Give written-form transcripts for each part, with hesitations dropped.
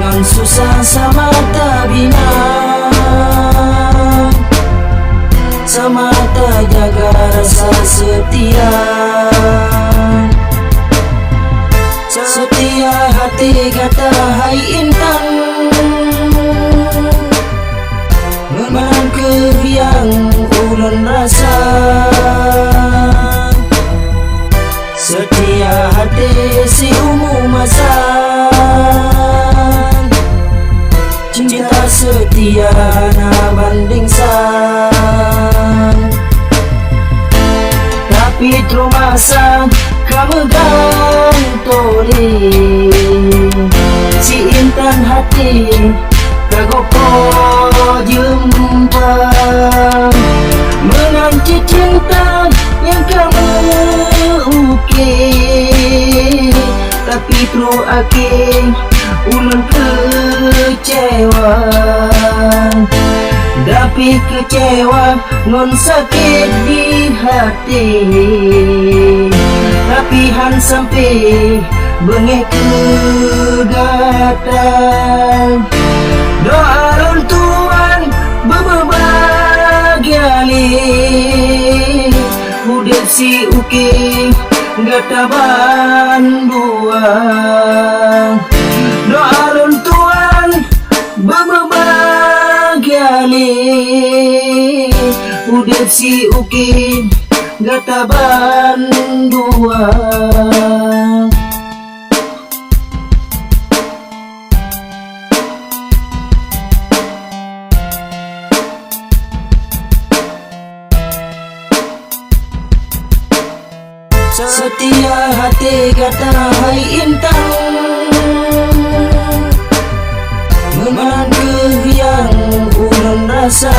Dengan susah sama tak bina, sama tak jaga rasa setia. Setia hati kata hai intan, menang ke yang ulun rasa. Setia hati si umum masa, cinta setia na banding san. Tapi terumasa kamu gantoli si intan hati kagopo jumpa, menanti cinta yang kamu ukir. Tapi tru akhir ulun kecewa, tapi kecewa ngon sakit di hati. Tapi han sampai bengek datang. Doa runtuhan berbahagia li, udah si uki gata banduang. Doa runtuhan berbahagia li, udah si uki gata banduang. Setia hati kata hai intan, menang ke yang ulun rasa.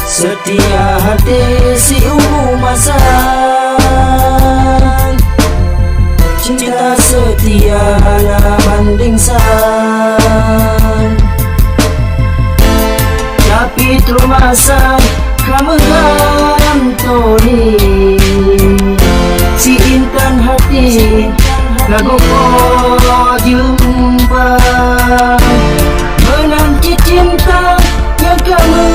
Setia hati si umum masa, cinta setia na banding san. Tapi terumasa kamu gantoli si intan hati kagopo jumpa, menanti cinta yang kamu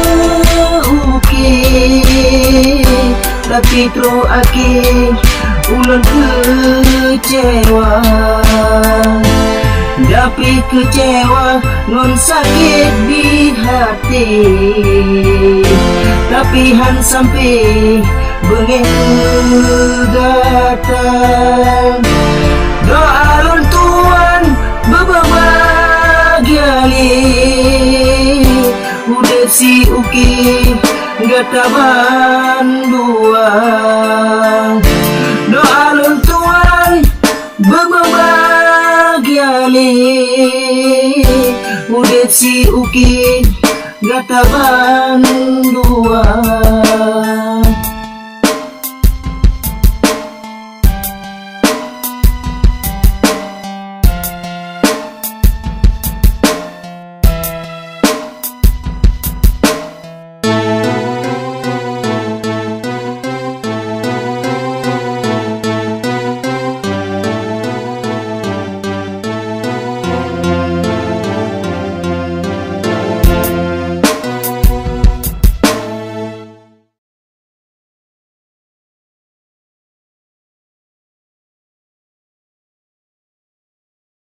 ukir. Tapi tru akhir ulun kecewa, tapi kecewa ngon sakit di hati. Tapi han sampai bengek datang. Doa runtuhan berbahagia li, udah si uki gata banduang. Doa runtuhan berbahagia li, udah si uki gata banduang.